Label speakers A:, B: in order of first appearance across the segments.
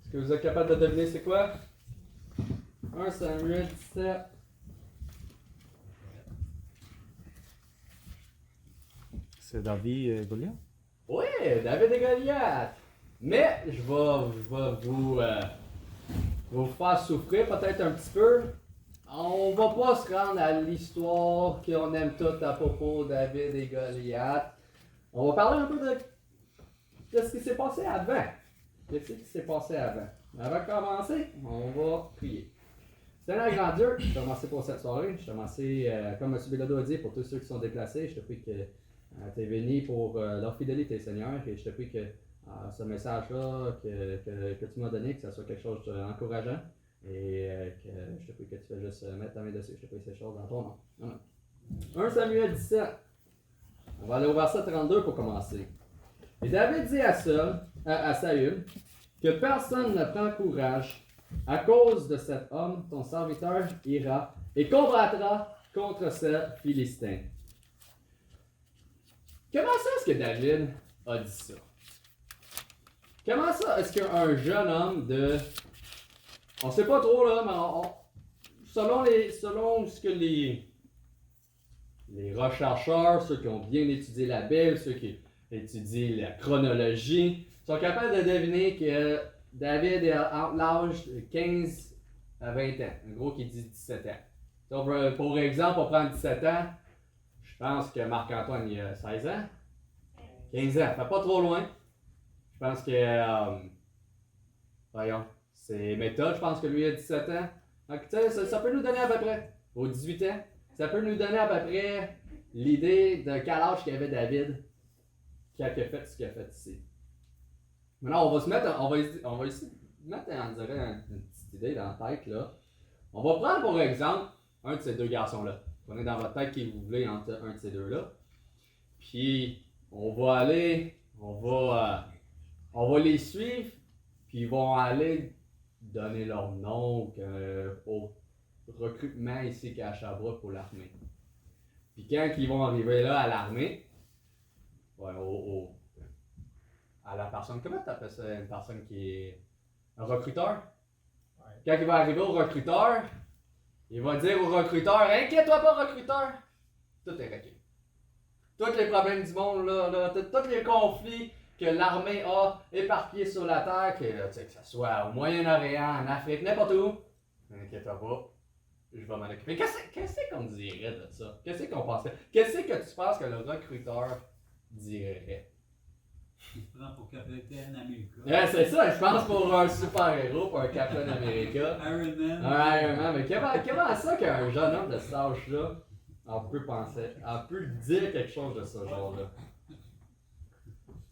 A: Est-ce que vous êtes capable de deviner c'est quoi? 1 Samuel 17.
B: C'est David et Goliath?
A: Oui, David et Goliath. Mais je vais vous faire souffrir peut-être un petit peu. On va pas se rendre à l'histoire qu'on aime tout à propos de David et Goliath. On va parler un peu de ce qui s'est passé avant. Qu'est-ce qui s'est passé avant? Avant de commencer, on va prier. Seigneur grand Dieu, je te remercie pour cette soirée. Je te remercie, comme M. Bilodeau a dit, pour tous ceux qui sont déplacés. Je te prie que tu es béni pour leur fidélité, Seigneur. Et je te prie que ce message-là que tu m'as donné, que ça soit quelque chose d'encourageant. Et que je te prie que tu fais juste mettre ta main dessus. Je te prie ces choses dans ton nom. Amen. 1 Samuel 17. On va aller au verset 32 pour commencer. Et David dit à Saül que personne ne prend courage. À cause de cet homme, ton serviteur ira et combattra contre ce Philistin. Comment ça est-ce que David a dit ça? Comment ça est-ce qu'un jeune homme de... On sait pas trop là, mais selon ce que les rechercheurs, ceux qui ont bien étudié la Bible, ceux qui étudient la chronologie, sont capables de deviner que David est entre l'âge de 15 à 20 ans. Un gros qui dit 17 ans. Donc, pour exemple, on prend 17 ans. Je pense que Marc-Antoine il a 16 ans. 15 ans. Fait pas trop loin. Je pense que... voyons. C'est Méthode, je pense que lui a 17 ans. Donc, tu sais, ça peut nous donner à peu près, aux 18 ans, ça peut nous donner à peu près l'idée de quel âge qu'avait David qui a fait ce qu'il a fait ici. Maintenant, on va essayer de mettre, on dirait, une petite idée dans la tête, là. On va prendre pour exemple un de ces deux garçons-là. Prenez dans votre tête qui vous voulez entre un de ces deux-là. Puis, on va les suivre, puis ils vont aller donner leur nom au recrutement ici à Sherbrooke pour l'armée. Puis quand ils vont arriver là à l'armée, ouais, à la personne, comment tu appelles ça, une personne qui est un recruteur? Ouais. Quand il va arriver au recruteur, il va dire au recruteur, inquiète-toi pas recruteur, tout est réglé. Tous les problèmes du monde, là, tous les conflits que l'armée a éparpillés sur la terre, que ce soit au Moyen-Orient, en Afrique, n'importe où, inquiète-toi pas, je vais m'en occuper. Qu'est-ce qu'on dirait de ça? Qu'est-ce qu'on pensait? Qu'est-ce que tu penses que le recruteur dirait?
C: Il se prend pour Capitaine America.
A: Ouais, c'est ça, je pense pour un super-héros, pour un Captain America.
C: Iron Man.
A: Un Iron Man, mais comment ça qu'un jeune homme de cet âge-là, on peut dire quelque chose de ce genre-là?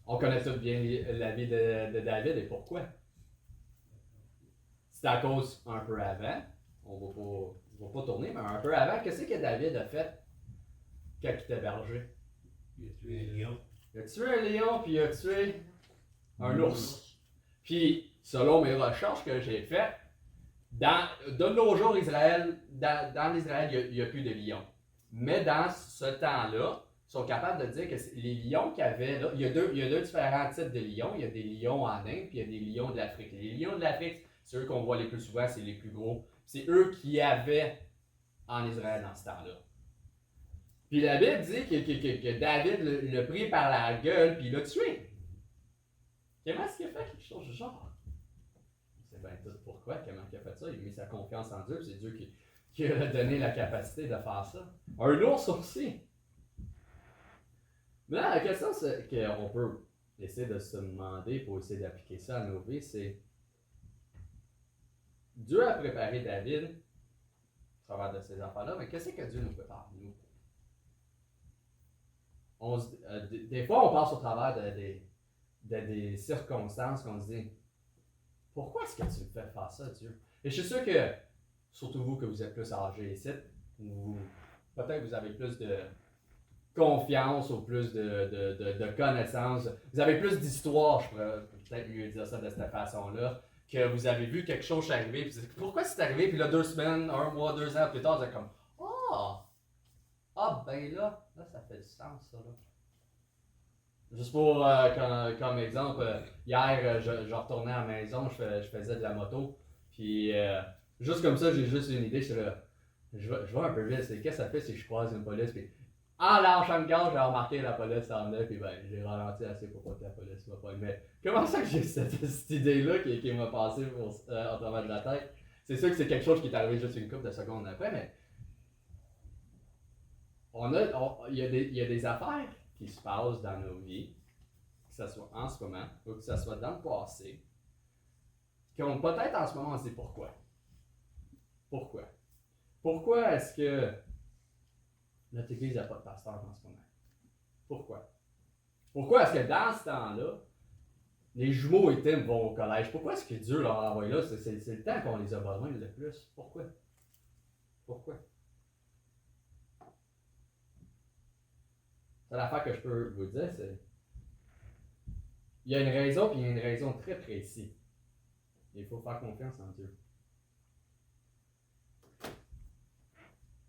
A: On connaît tous bien la vie de David et pourquoi. C'est à cause un peu avant, on va pas tourner, mais un peu avant, qu'est-ce que David a fait quand il était berger?
C: Il a tué un lion.
A: Il a tué un lion, puis il a tué un ours. Puis, selon mes recherches que j'ai faites, de nos jours, dans l'Israël, il n'y a plus de lions. Mais dans ce temps-là, ils sont capables de dire que les lions qu'il y avait là, il y a deux différents types de lions. Il y a des lions en Inde, puis il y a des lions de l'Afrique. Les lions de l'Afrique, c'est eux qu'on voit les plus souvent, c'est les plus gros. C'est eux qui avaient en Israël dans ce temps-là. Puis la Bible dit que David l'a pris par la gueule, puis il l'a tué. Comment est-ce qu'il a fait quelque chose du genre? C'est bien tout pourquoi, comment il a fait ça. Il a mis sa confiance en Dieu, puis c'est Dieu qui a donné la capacité de faire ça. Un ours aussi. Mais là, la question qu'on peut essayer de se demander pour essayer d'appliquer ça à nos vies, c'est Dieu a préparé David au travers de ces affaires-là, mais qu'est-ce que Dieu nous prépare, nous? Des fois, on passe au travers de des circonstances qu'on se dit pourquoi est-ce que tu me fais faire ça, Dieu? Et je suis sûr que, surtout vous que vous êtes plus âgés ici, ou peut-être vous avez plus de confiance ou plus de connaissances, vous avez plus d'histoire, je pourrais peut-être mieux dire ça de cette façon-là, que vous avez vu quelque chose arriver, puis vous dites pourquoi c'est arrivé, puis là 2 semaines, 1 mois, 2 ans plus tard, vous êtes comme « Ah! » Oh! » Ah, ben là ça fait du sens, ça là. Juste pour, comme exemple, hier, je retournais à la maison, je faisais de la moto, puis juste comme ça, j'ai juste une idée, je vais un peu vite, qu'est-ce que ça fait si je croise une police, puis en lâchant le gaz, j'ai remarqué la police en venait, puis ben, j'ai ralenti assez pour pas que la police va pas. Mais comment ça que j'ai cette idée-là qui m'a passé au travers de la tête? C'est sûr que c'est quelque chose qui est arrivé juste une couple de secondes après, mais il y a des affaires qui se passent dans nos vies, que ce soit en ce moment ou que ce soit dans le passé, qu'on peut-être en ce moment on se dit pourquoi. Pourquoi? Pourquoi est-ce que notre église n'a pas de pasteur en ce moment? Pourquoi? Pourquoi est-ce que dans ce temps-là, les jumeaux et Tim vont au collège? Pourquoi est-ce que Dieu leur a envoyé là? C'est le temps qu'on les a besoin le plus. Pourquoi? Pourquoi? C'est l'affaire que je peux vous dire, c'est... Il y a une raison, puis il y a une raison très précise. Il faut faire confiance en Dieu.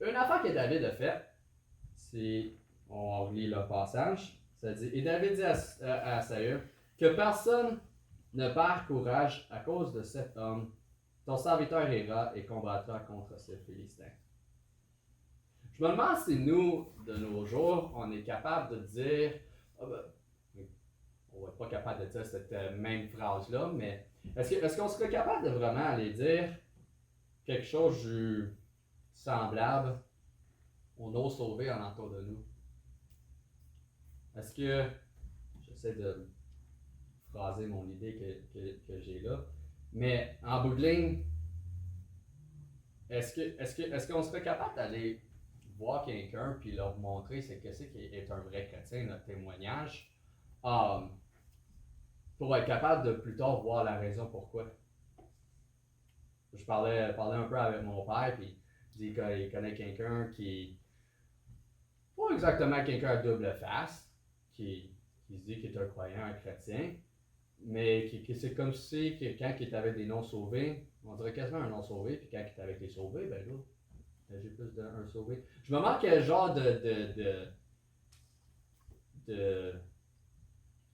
A: Une affaire que David a faite, c'est... On relit le passage. Ça dit, et David dit à Saül, que personne ne perd courage à cause de cet homme. Ton serviteur ira et combattra contre ce Philistin. Je me demande si nous, de nos jours, on est capable de dire, on va être pas capable de dire cette même phrase-là, mais est-ce qu'on serait capable de vraiment aller dire quelque chose de semblable aux non sauvés en entour de nous? Est-ce que, j'essaie de phraser mon idée que j'ai là, mais en bout de ligne, est-ce qu'on serait capable d'aller voir quelqu'un puis leur montrer qu'est-ce qui est un vrai chrétien, notre témoignage, pour être capable de plus tard voir la raison pourquoi? Je parlais un peu avec mon père, puis il dit qu'il connaît quelqu'un qui, pas exactement quelqu'un à double face, qui se dit qu'il est un croyant, un chrétien, mais qui c'est comme si que quand il est avec des non-sauvés, on dirait quasiment un non-sauvé, puis quand il est avec les sauvés, ben là, j'ai plus d'un sauvé. Je me demande quel genre de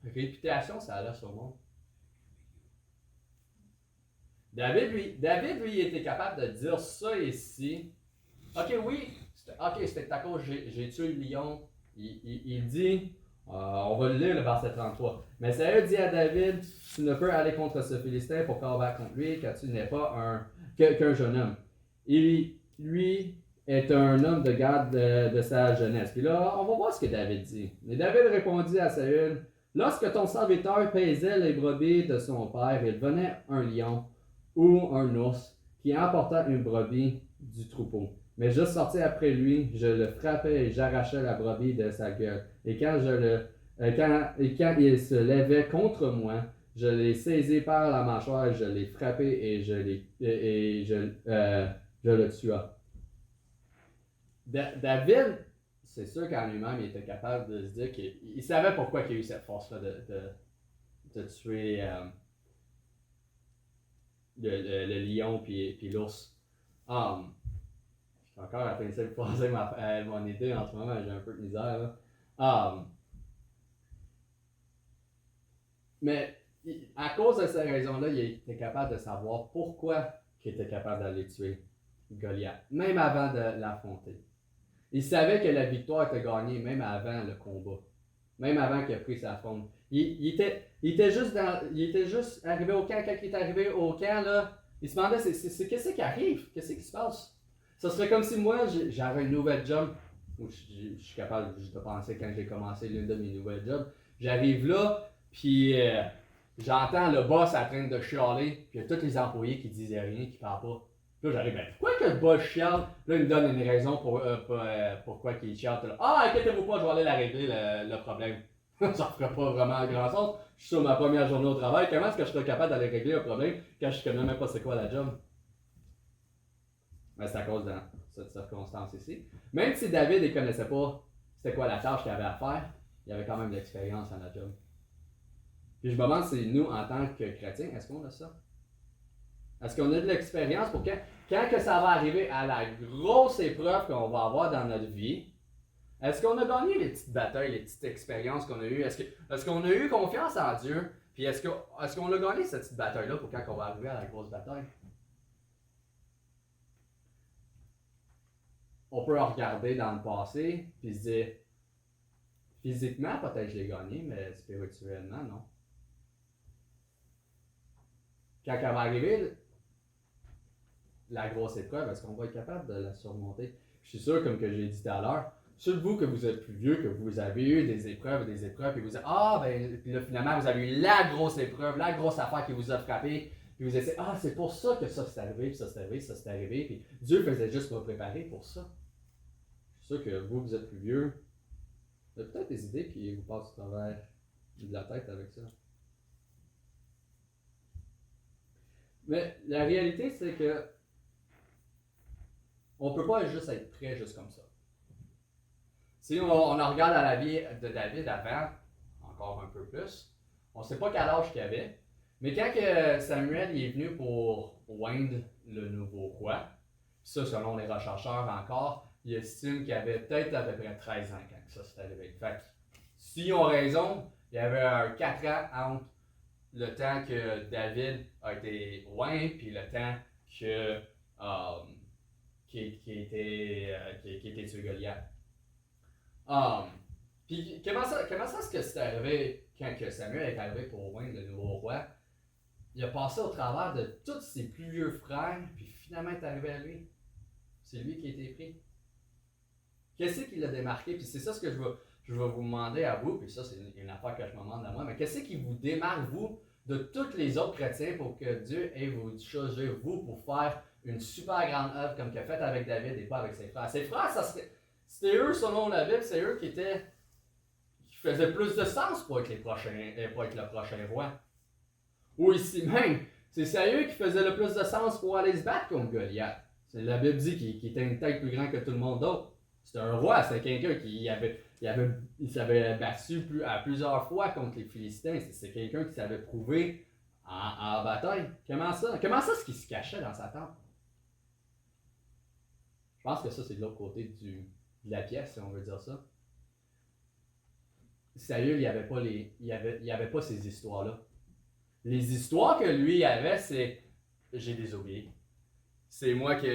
A: réputation ça a là sur le monde. David, lui, il était capable de dire ça ici. Ok, oui, c'était à cause j'ai tué le lion. Il dit, on va le lire le verset 33. Mais Saül dit à David, tu ne peux aller contre ce Philistin pour combattre contre lui, car tu n'es pas qu'un jeune homme. Lui est un homme de garde de sa jeunesse. Puis là, on va voir ce que David dit. Et David répondit à Saül, lorsque ton serviteur paisait les brebis de son père, il venait un lion ou un ours qui emporta une brebis du troupeau. Mais je sortis après lui, je le frappais et j'arrachais la brebis de sa gueule. Et quand quand il se levait contre moi, je l'ai saisi par la mâchoire, je l'ai frappé et je le tua. David, c'est sûr qu'en lui-même, il était capable de se dire qu'il savait pourquoi il a eu cette force-là de tuer le lion puis l'ours. Je suis encore à penser de poser mon idée en ce moment, j'ai un peu de misère. Là. Mais à cause de cette raison-là, il était capable de savoir pourquoi il était capable d'aller tuer Goliath, même avant de l'affronter. Il savait que la victoire était gagnée même avant le combat, même avant qu'il ait pris sa forme. Il était juste arrivé au camp. Quand il est arrivé au camp, là, il se demandait qu'est-ce qui arrive, qu'est-ce qui se passe. Ça serait comme si moi j'avais une nouvelle job, ou je suis capable juste de penser quand j'ai commencé l'une de mes nouvelles jobs. J'arrive là, puis j'entends le boss en train de chialer, puis il y a tous les employés qui disaient rien, qui parlent pas. Puis là, j'arrive, pourquoi que le boss chiale? Là, il me donne une raison pourquoi il chiale. Là, inquiétez-vous pas, je vais aller la régler le problème. Ça ne fera pas vraiment grand sens. Je suis sur ma première journée au travail. Comment est-ce que je serais capable d'aller régler un problème quand je ne connais même pas c'est quoi la job? Mais c'est à cause de cette circonstance ici. Même si David ne connaissait pas c'était quoi la tâche qu'il avait à faire, il avait quand même de l'expérience dans la job. Puis je me demande si nous, en tant que chrétiens, est-ce qu'on a ça? Est-ce qu'on a de l'expérience pour quand que ça va arriver à la grosse épreuve qu'on va avoir dans notre vie, Est-ce qu'on a gagné les petites batailles, les petites expériences qu'on a eues? Est-ce qu'on a eu confiance en Dieu? Puis est-ce qu'on a gagné cette petite bataille-là pour quand on va arriver à la grosse bataille? On peut regarder dans le passé, puis se dire, physiquement, peut-être que je l'ai gagné, mais spirituellement, non. Quand elle va arriver, la grosse épreuve, est-ce qu'on va être capable de la surmonter? Je suis sûr, comme que j'ai dit tout à l'heure, ceux de vous que vous êtes plus vieux, que vous avez eu des épreuves, puis vous dites, puis là, finalement, vous avez eu la grosse épreuve, la grosse affaire qui vous a frappé, puis vous dites, c'est pour ça que ça s'est arrivé, puis ça s'est arrivé, ça s'est arrivé, puis Dieu faisait juste vous préparer pour ça. Je suis sûr que vous êtes plus vieux, vous avez peut-être des idées qui vous passent au travers de la tête avec ça. Mais la réalité, c'est que on peut pas juste être prêt juste comme ça. Si on regarde à la vie de David avant, encore un peu plus, on ne sait pas quel âge qu'il avait, mais quand que Samuel est venu pour oindre le nouveau roi, ça selon les rechercheurs encore, il estime qu'il avait peut-être à peu près 13 ans quand ça s'est arrivé. Fait que, s'ils ont raison, il y avait un 4 ans entre le temps que David a été oint puis le temps que qui était tué Goliath. Puis comment ça est-ce que c'est arrivé quand que Samuel est arrivé pour oindre le nouveau roi? Il a passé au travers de tous ses plus vieux frères, puis finalement est arrivé à lui. C'est lui qui a été pris. Qu'est-ce qui l'a démarqué? Puis c'est ça ce que je vais vous demander à vous, puis ça c'est une affaire que je me demande à moi, mais qu'est-ce qui vous démarque, vous, de tous les autres chrétiens pour que Dieu ait vous choisi, vous, pour faire une super grande œuvre comme qu'il a fait avec David et pas avec ses frères? Ses frères, c'était eux, selon la Bible, c'est eux qui faisaient plus de sens pour être le prochain roi. Ou ici même, c'est eux qui faisaient le plus de sens pour aller se battre contre Goliath. La Bible dit qu'il était une tête plus grande que tout le monde d'autre. C'était un roi, c'était quelqu'un il s'avait battu à plusieurs fois contre les Philistins. C'est quelqu'un qui s'avait prouvé en bataille. Comment ça est-ce qu'il se cachait dans sa tente? Je pense que ça, c'est de l'autre côté de la pièce, si on veut dire ça. Saül, il n'y avait pas ces histoires-là. Les histoires que lui avait, c'est j'ai désobéi. C'est moi qui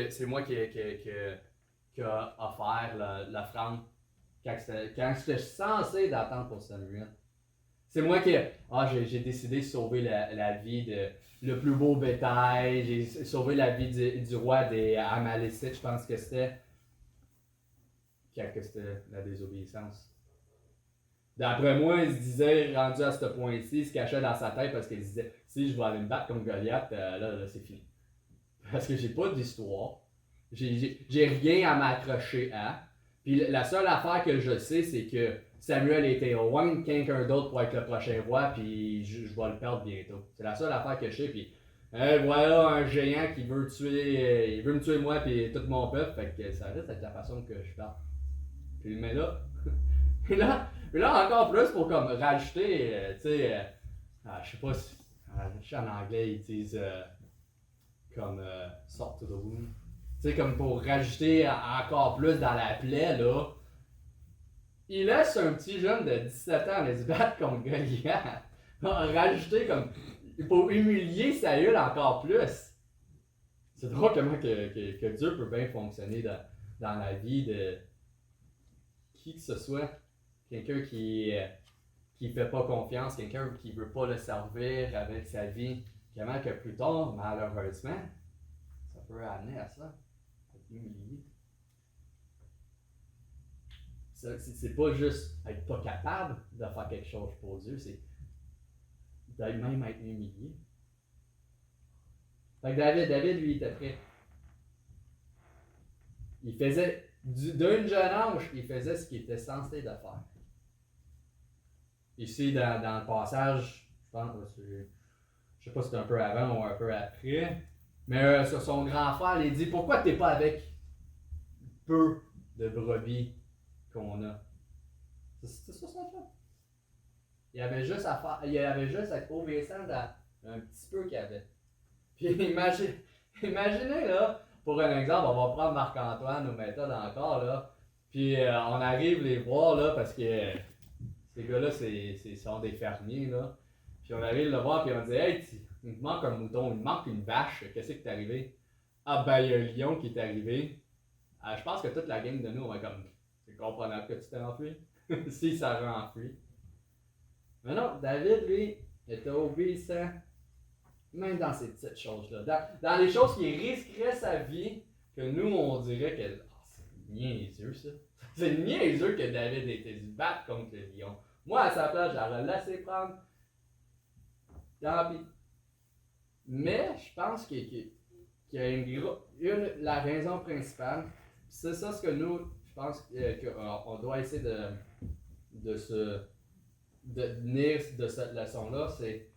A: a offert l'offrande quand j'étais censé d'attendre pour Samuel. C'est moi qui j'ai décidé de sauver la vie de le plus beau bétail, j'ai sauvé la vie du roi des Amalécites, je pense que c'était quand c'était la désobéissance. D'après moi, il se disait, rendu à ce point-ci, il se cachait dans sa tête parce qu'il se disait, si je vais aller me battre contre Goliath, là c'est fini. Parce que j'ai pas d'histoire, j'ai rien à m'accrocher à. Puis la seule affaire que je sais, c'est que Samuel était oint quelqu'un d'autre pour être le prochain roi, puis je vais le perdre bientôt. C'est la seule affaire que je sais, puis voilà un géant qui veut me tuer moi puis tout mon peuple, fait que ça risque d'être la façon que je parle. Puis mais là, puis là encore plus pour comme rajouter, tu sais, je sais pas si, je sais en anglais ils disent comme salt to the wound. Tu sais, comme pour rajouter encore plus dans la plaie, là. Il laisse un petit jeune de 17 ans aller se battre contre Goliath. Rajouter comme. Pour humilier Saül encore plus. C'est drôle comment que Dieu peut bien fonctionner dans la vie de qui que ce soit. Quelqu'un qui fait pas confiance, quelqu'un qui veut pas le servir avec sa vie. Comment que plus tard, malheureusement, ça peut amener à ça. Être humilié. C'est pas juste être pas capable de faire quelque chose pour Dieu, c'est même être humilié. Fait que David, lui, était prêt. Il faisait, d'un jeune âge, il faisait ce qu'il était censé de faire. Ici, dans le passage, je pense, je sais pas si c'est un peu avant ou un peu après, mais sur son grand frère, il dit, pourquoi t'es pas avec peu de brebis qu'on a? C'est ça son job. Il avait juste à être obéissant dans un petit peu qu'il y avait. Puis imaginez là, pour un exemple, on va prendre Marc-Antoine ou méthode encore là. Puis on arrive les voir là parce que ces gars-là, sont des fermiers là. Puis on arrive le voir puis on dit hey, il te manque un mouton, il te manque une vache, qu'est-ce qui est arrivé? Ah ben il y a un lion qui est arrivé. Je pense que toute la gang de nous, on va comme c'est comprenable que tu t'es enfui. Si ça renfui. Mais non, David, lui, il était obéissant. Même dans ces petites choses-là. Dans les choses qui risqueraient sa vie, que nous, on dirait que c'est niaiseux, ça. C'est niaiseux que David ait été se battre contre le lion. Moi, à sa place, j'aurais laissé prendre. Tant pis. Mais je pense qu'il y a la raison principale. C'est ça ce que nous, je pense qu'on doit essayer de tenir de cette leçon-là. C'est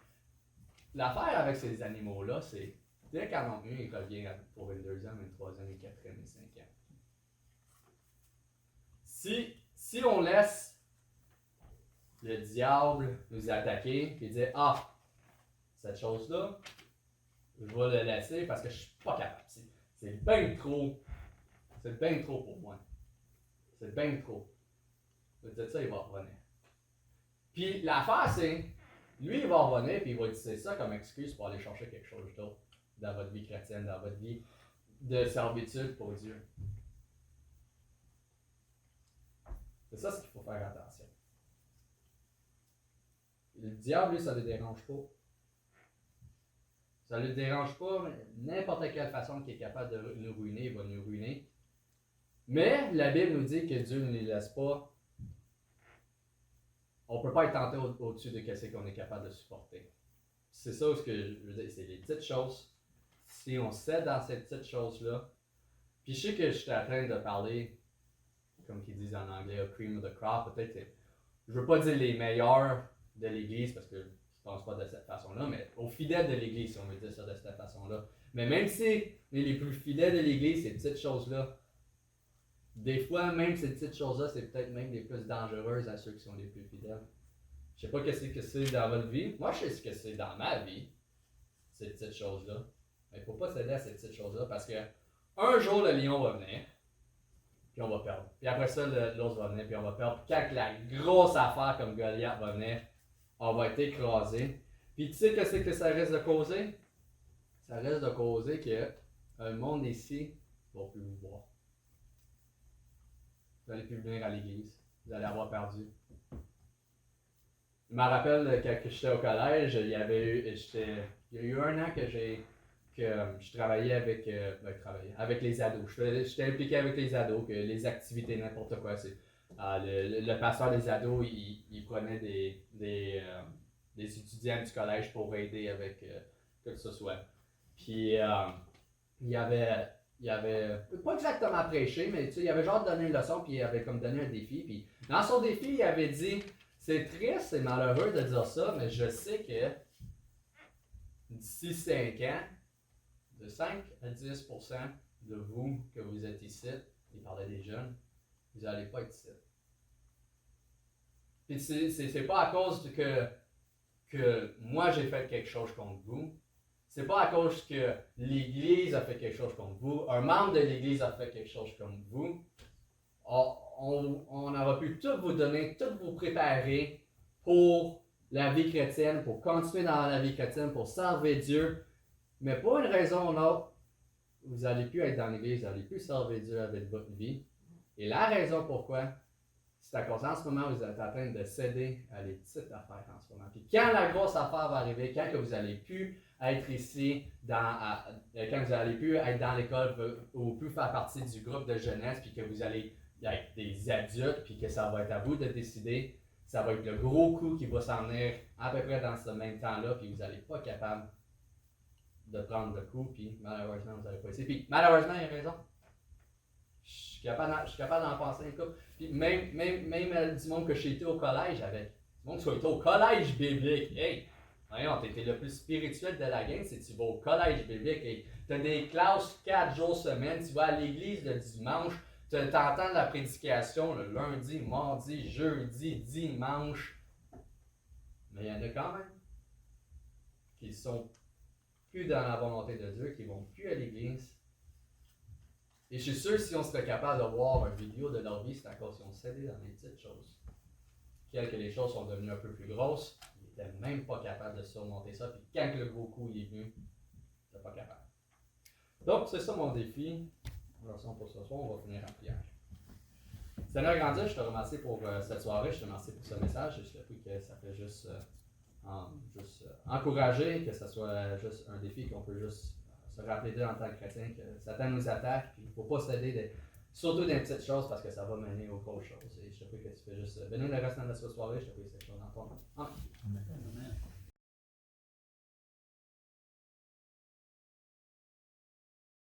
A: l'affaire avec ces animaux-là, c'est dès qu'en ont un, il revient pour une deuxième, une troisième, une quatrième, une cinquième. Si on laisse le diable nous attaquer et dire ah, cette chose-là, je vais le laisser parce que je suis pas capable. C'est bien trop. C'est bien trop pour moi. C'est bien trop. Peut-être ça, il va revenir. Puis l'affaire, c'est, lui, il va revenir et il va utiliser ça comme excuse pour aller chercher quelque chose d'autre dans votre vie chrétienne, dans votre vie de servitude pour Dieu. C'est ça ce qu'il faut faire attention. Le diable, lui, ça ne le dérange pas. Ça ne le dérange pas, n'importe quelle façon qu'il est capable de nous ruiner, il va nous ruiner. Mais la Bible nous dit que Dieu ne les laisse pas. On ne peut pas être tenté au-dessus de ce qu'on est capable de supporter. C'est ça ce que je veux dire, c'est les petites choses. Si on cède dans ces petites choses-là, puis je sais que je suis en train de parler, comme qu'ils disent en anglais, cream of the crop, peut-être, je veux pas dire les meilleurs de l'Église, parce que je pense pas de cette façon-là, mais aux fidèles de l'Église, si on veut dire ça de cette façon-là. Mais même si les plus fidèles de l'Église, ces petites choses-là, des fois, même ces petites choses-là, c'est peut-être même les plus dangereuses à ceux qui sont les plus fidèles. Je sais pas ce que c'est dans votre vie. Moi, je sais ce que c'est dans ma vie, ces petites choses-là. Mais il ne faut pas céder à ces petites choses-là parce que un jour, le lion va venir, puis on va perdre. Puis après ça, l'ours va venir, puis on va perdre. Puis quand la grosse affaire comme Goliath va venir, on va être écrasé. Puis tu sais qu'est-ce que ça risque de causer? Ça risque de causer que le monde ici ne va plus vous voir. Vous n'allez plus venir à l'église. Vous allez avoir perdu. Je me rappelle quand j'étais au collège, il y a eu un an que je travaillais avec les ados. J'étais impliqué avec les ados, que les activités, n'importe quoi. Le pasteur des ados, il prenait des étudiants du collège pour aider avec que ce soit. Puis il y avait pas exactement prêché, mais il avait genre donné une leçon, puis il avait comme donné un défi. Puis dans son défi, il avait dit c'est triste et malheureux de dire ça, mais je sais que d'ici 5 ans, de 5 à 10% de vous que vous êtes ici, il parlait des jeunes, vous n'allez pas être ici. Puis c'est pas à cause que moi j'ai fait quelque chose contre vous. C'est pas à cause que l'Église a fait quelque chose contre vous, un membre de l'Église a fait quelque chose contre vous. On aurait pu tout vous donner, tout vous préparer pour la vie chrétienne, pour continuer dans la vie chrétienne, pour servir Dieu. Mais pour une raison ou l'autre, vous n'allez plus être dans l'Église, vous n'allez plus servir Dieu avec votre vie. Et la raison pourquoi, c'est à cause en ce moment, vous êtes en train de céder à les petites affaires en ce moment. Puis quand la grosse affaire va arriver, quand que vous n'allez plus être ici, quand vous n'allez plus être dans l'école ou plus faire partie du groupe de jeunesse, puis que vous allez être des adultes, puis que ça va être à vous de décider, ça va être le gros coup qui va s'en venir à peu près dans ce même temps-là, puis vous n'allez pas être capable de prendre le coup, puis malheureusement, vous n'allez pas essayer. Puis malheureusement, il a raison. Je suis capable d'en penser un coup. Puis même du monde que j'ai été au collège avec. Du monde qui a été au collège biblique. Hey! Voyons, t'es le plus spirituel de la gang, c'est que tu vas au collège biblique. Hey, t'as des classes 4 jours semaine, tu vas à l'église le dimanche, t'entends la prédication le lundi, mardi, jeudi, dimanche. Mais il y en a quand même qui sont plus dans la volonté de Dieu, qui vont plus à l'église. Et je suis sûr que si on serait capable de voir une vidéo de leur vie, c'est à cause qu'ils ont cédé dans les petites choses. Que les choses sont devenues un peu plus grosses, ils n'étaient même pas capables de surmonter ça. Puis quand le gros coup est venu, ils n'étaient pas capables. Donc, c'est ça mon défi. Version pour ce soir, on va finir en prière. Seigneur grand Dieu, je te remercie pour cette soirée, je te remercie pour ce message. Je te prie que ça fait juste encourager, que ce soit juste un défi qu'on peut juste se rappeler d'eux en tant que chrétien, que Satan nous attaque, puis il ne faut pas céder, surtout dans les petites choses, parce que ça va mener aux grosses choses. Et je te prie que tu fais juste bénir le reste de notre soirée, je te prie que c'est chose dans ton nom. Amen.
C: Amen.